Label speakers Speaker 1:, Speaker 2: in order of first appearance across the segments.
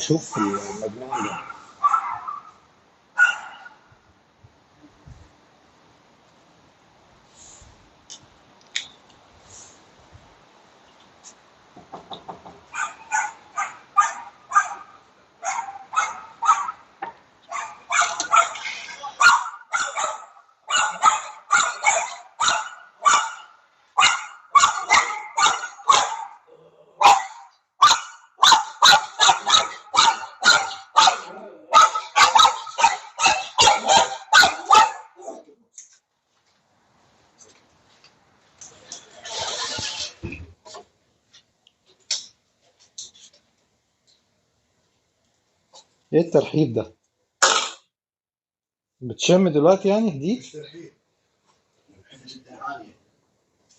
Speaker 1: اشوف المجموع ده. ايه الترحيب ده؟ بتشم دلوقتي يعني جديد؟
Speaker 2: ترحيب. الحين جدا عالية.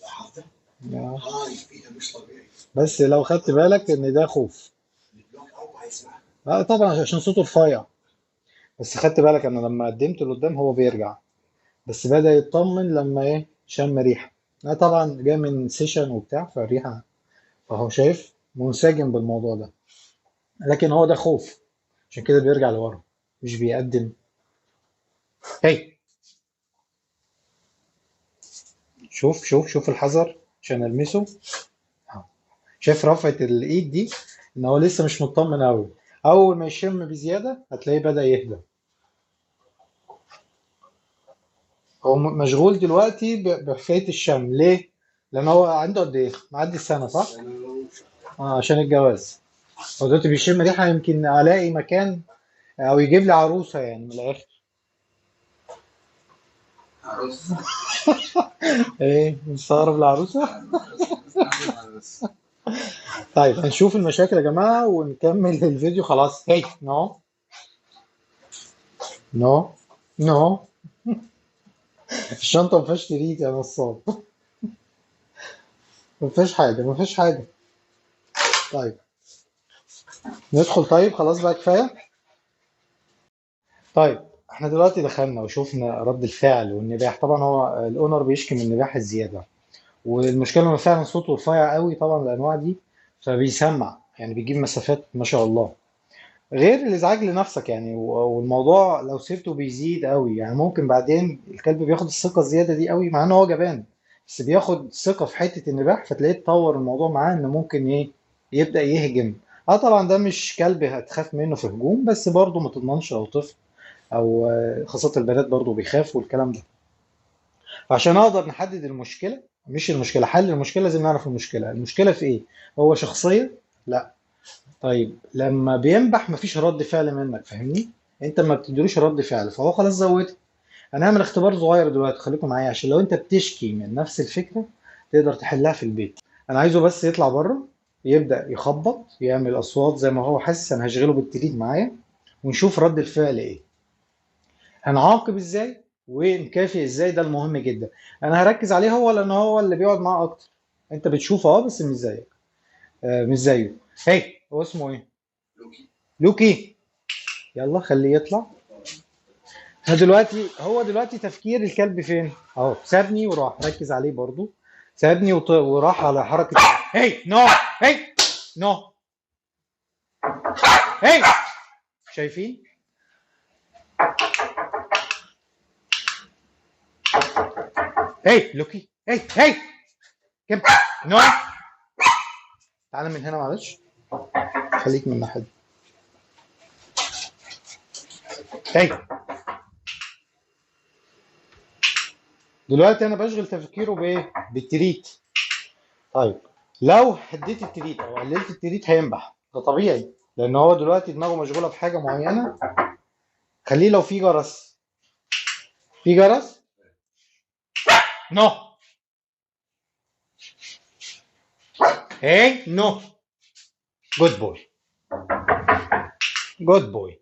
Speaker 2: لاحظت؟
Speaker 1: يا.
Speaker 2: هاي فيها مش طبيعي.
Speaker 1: بس لو خدت بالك ان ده خوف.
Speaker 2: البلوك أوضح يسمع.
Speaker 1: اه طبعا عشان صوته رفيع. بس خدت بالك انا لما قدمت لقدام هو بيرجع. بس بدأ يطمن لما ايه شم ريحة. اه طبعا جاي من سيشن وبتاع فالريحة فهو شايف منسجم بالموضوع ده. لكن هو ده خوف. عشان كده بيرجع لورا. مش بيقدم. هي. شوف الحذر عشان المسه. اهو. شايف رفعة الايد دي ان هو لسه مش مطمن قوي. اول ما يشم بزيادة هتلاقيه بدأ يهدى. هو مشغول دلوقتي بحكاية الشم ليه؟ لان هو عنده قد ايه؟ معدي السنة صح؟ عشان الجواز. هو دلوقتي بيشم ريحة يمكن الاقي مكان او يجيب لي عروسة يعني من الاخر.
Speaker 2: عروس.
Speaker 1: ايه مستغرب العروسة؟ طيب هنشوف المشاكل يا جماعة ونكمل الفيديو خلاص. هي نو نو نو. الشنطة ما فيهاش تريد يا نصاب. ما فيهاش حاجة. طيب ندخل. طيب خلاص بقى كفاية. طيب احنا دلوقتي دخلنا وشوفنا رد الفعل والنباح. طبعا هو الاونر بيشكي من النباح الزيادة. والمشكلة انه فعلا صوته رفيع قوي طبعا الانواع دي. فبيسمع يعني بيجيب مسافات ما شاء الله. غير الازعاج لنفسك يعني والموضوع لو سيبته بيزيد قوي يعني ممكن بعدين الكلب بياخد الثقة الزيادة دي قوي مع انه هو جبان. بس بياخد ثقة في حتة النباح فتلاقيه اتطور الموضوع معاه انه ممكن ايه يبدأ يهجم. اه طبعا ده مش كلب هتخاف منه في هجوم بس برضه ما تضمنش لو طفل او خاصة البنات برضه بيخافوا والكلام ده. فعشان اقدر نحدد المشكلة مش المشكلة حل المشكلة لازم نعرف المشكلة في ايه. هو شخصية؟ لا. طيب لما بينبح مفيش رد فعل منك فاهمني. انت ما بتديلوش رد فعل فهو خلاص زودت. هنعمل اختبار صغير دلوقتي خليكم معايا عشان لو انت بتشكي من نفس الفكرة تقدر تحلها في البيت. انا عايزه بس يطلع بره يبدأ يخبط يعمل اصوات زي ما هو حاسس. انا هشغله بالتريد معايا ونشوف رد الفعل ايه. هنعاقب ازاي ونكافئ ازاي ده المهم جدا. انا هركز عليه هو لان هو اللي بيقعد معاه اكتر. انت بتشوفه بس مش زيك. مش زيه. هي هو اسمه ايه؟
Speaker 2: لوكي.
Speaker 1: لوكي. يلا خليه يطلع. هو دلوقتي تفكير الكلب فين؟ اهو سابني وراح ركز عليه برضو. سابني وراح على حركة. هي نو. هي نو. هي. شايفين؟ هي لوكي. هي كم. نو. تعالى من هنا معلش. خليك من الناحية دي. هي. دلوقتي انا بشغل تفكيره بايه؟ بالتريت. طيب لو هديت التريت او قللت التريت هينبح ده طبيعي لان هو دلوقتي دماغه مشغوله بحاجه معينه. خليه لو في جرس. في جرس. نو. هي نو. جود بوي. جود بوي.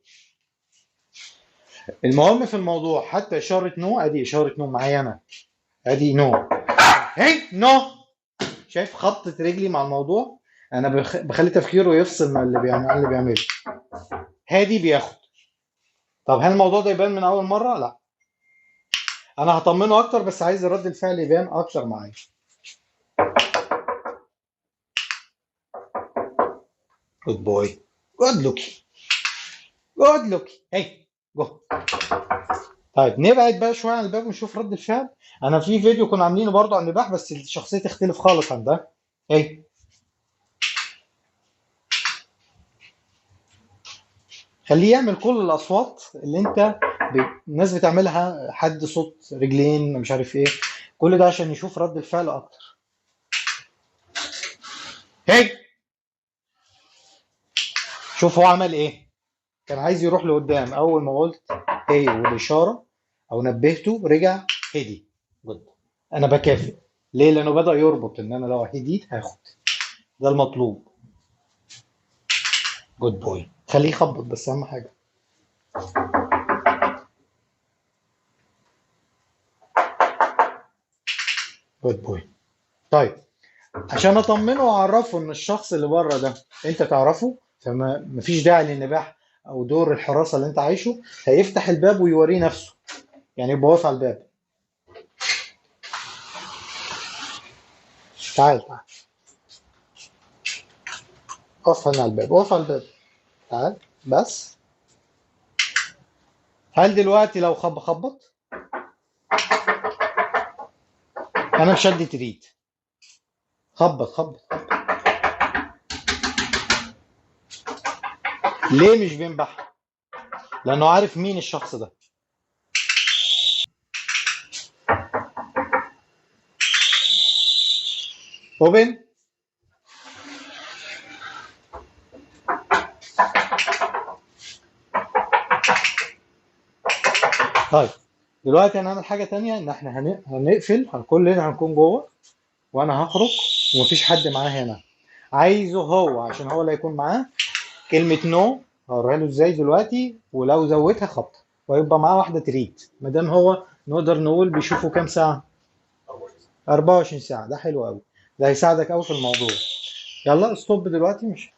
Speaker 1: المهم في الموضوع حتى اشاره نو ادي اشاره نو معايا انا. ادي نو. هي نو. شايف خطة رجلي مع الموضوع. انا بخلي تفكيره يفصل مع اللي بيعمله. هادي بياخد. طب هل الموضوع ده يبان من اول مره؟ لا. انا هطمنه اكتر بس عايز رد الفعل يبان اكتر معايا. جود بوي. جود لوكي. جود لوكي. هي جو. طيب نبعد بقى شويه عن الباب ونشوف رد الفعل. انا في فيديو كنا عاملينه برضه عن النباح بس الشخصيه تختلف خالص عن ده. هي خليه يعمل كل الاصوات اللي انت الناس بتعملها، حد صوت رجلين مش عارف ايه، كل ده عشان يشوف رد الفعل اكتر. هي شوف هو عمل ايه. كان عايز يروح لقدام، اول ما قلت هي والاشاره او نبهته رجع هدي. جود. انا بكافئ. ليه؟ لانه بدأ يربط ان انا لو هديت هاخد. ده المطلوب. جود بوي. خليه يخبط بس اهم حاجه. جود بوي. طيب عشان اطمنه واعرفه ان الشخص اللي بره ده انت تعرفه، فما مفيش داعي للنباح او دور الحراسه اللي انت عايشه، هيفتح الباب ويوريه نفسه، يعني يبقى واقف على الباب. تعال تعال، اقف هنا على الباب، اقف على الباب. تعال بس. هل دلوقتي لو خبط انا مش هدي تريد. خبط خبط. ليه مش بينبح؟ لانه عارف مين الشخص ده. اوبن. طيب دلوقتي هنعمل حاجه تانية، ان احنا هنقفل، كلنا هنكون جوه وانا هخرج ومفيش حد معاه هنا. عايزه هو عشان هو اللي هيكون معاه كلمة نو، هوريها له ازاي دلوقتي، ولو زودها خبطة ويبقى معاه واحدة تريد. ما دام هو نقدر نقول بيشوفوا كام ساعة؟ 24 ساعة. ده حلو قوي، ده هيساعدك قوي في الموضوع. يلا ستوب دلوقتي. مش